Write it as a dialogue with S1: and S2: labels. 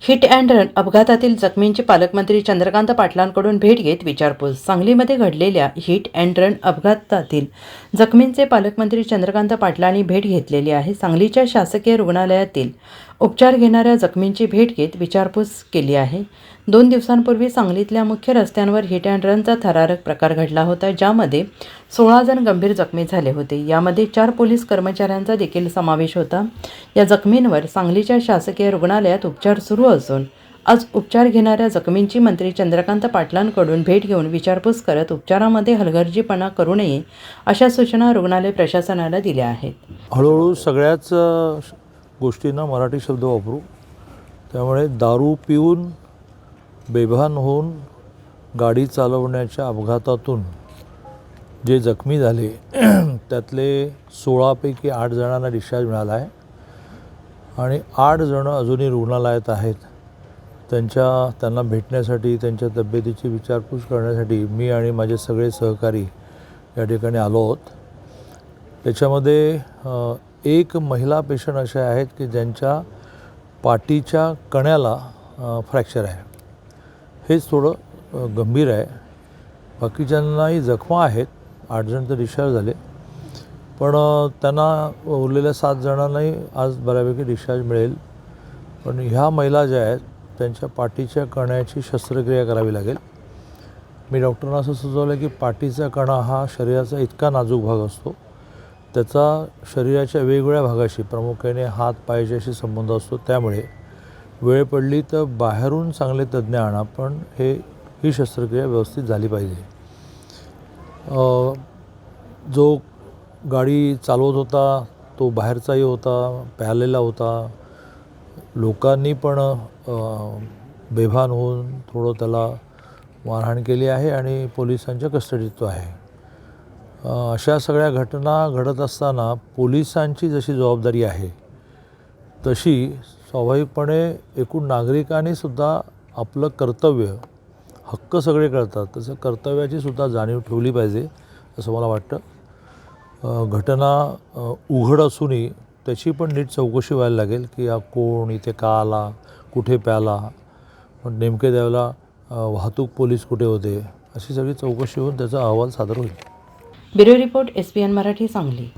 S1: Hit and run अपघातातील जखमींची पालकमंत्री चंद्रकांत पाटलांकडून भेट घेत विचारपूस. सांगलीमध्ये घडलेल्या हिट अँड रन अपघातातील जखमींचे पालकमंत्री चंद्रकांत पाटलांनी भेट घेतलेली आहे. सांगलीच्या शासकीय रुग्णालयातील उपचार घेणाऱ्या जखमींची भेट घेत विचारपूस केली आहे. 2 दिवसांपूर्वी सांगलीतल्या मुख्य रस्त्यांवर हिट अँड रनचा थरारक प्रकार घडला होता, ज्यामध्ये 16 जण गंभीर जखमी झाले होते. यामध्ये 4 पोलीस कर्मचाऱ्यांचा देखील समावेश होता. या जखमींवर सांगलीच्या शासकीय रुग्णालयात उपचार सुरू असून आज उपचार घेणाऱ्या जखमींची मंत्री चंद्रकांत पाटलांकडून भेट घेऊन विचारपूस करत उपचारामध्ये हलगर्जीपणा करू नये अशा सूचना रुग्णालय प्रशासनाला दिल्या आहेत.
S2: हळूहळू सगळ्याच गोष्टींना मराठी शब्द वापरू. त्यामुळे दारू पिऊन बेभान होऊन गाडी चालवण्याच्या अपघातातून जे जखमी झाले त्यातले 16 पैकी 8 जणांना डिस्चार्ज मिळाला आहे आणि 8 जणं अजूनही रुग्णालयात आहेत. त्यांना भेटण्यासाठी, त्यांच्या तब्येतीची विचारपूस करण्यासाठी मी आणि माझे सगळे सहकारी या ठिकाणी आलो आहोत. त्याच्यामध्ये एक महिला पेशंट असे आहेत की ज्यांच्या पाठीच्या कण्याला फ्रॅक्चर आहे. हेच थोडं गंभीर आहे. बाकीच्यांनाही जखमा आहेत. 8 जण तर डिस्चार्ज झाले, पण त्यांना उरलेल्या 7 जणांनाही आज बऱ्यापैकी डिस्चार्ज मिळेल. पण ह्या महिला ज्या आहेत त्यांच्या पाठीच्या कण्याची शस्त्रक्रिया करावी लागेल. मी डॉक्टरांना असं सुचवलं की पाठीचा कणा हा शरीराचा इतका नाजूक भाग असतो, त्याचा शरीराच्या वेगवेगळ्या भागाशी, प्रामुख्याने हात पायाशी संबंध असतो. त्यामुळे वेळ पडली तर बाहेरून चांगले तज्ज्ञ आणा, पण ही शस्त्रक्रिया व्यवस्थित झाली पाहिजे. जो गाडी चालवत होता तो बाहेरचाही होता, प्यालेला होता. लोकांनी पण बेभान होऊन थोडं त्याला मारहाण केली आहे आणि पोलिसांच्या कस्टडीत तो आहे. अशा सगळ्या घटना घडत असताना पोलिसांची जशी जबाबदारी आहे तशी स्वाभाविकपणे एकूण नागरिकांनीसुद्धा आपलं कर्तव्य, हक्क सगळे कळतात तसं कर्तव्याची सुद्धा जाणीव ठेवली पाहिजे असं मला वाटतं. घटना उघड असूनही त्याची पण नीट चौकशी व्हायला लागेल की हा कोण, इथे का आला, कुठे प्याला, पण नेमके त्यावेळेला वाहतूक पोलीस कुठे होते, अशी सगळी चौकशी होऊन त्याचा अहवाल सादर होईल.
S1: Bureau report, SPN Marathi, Sangli.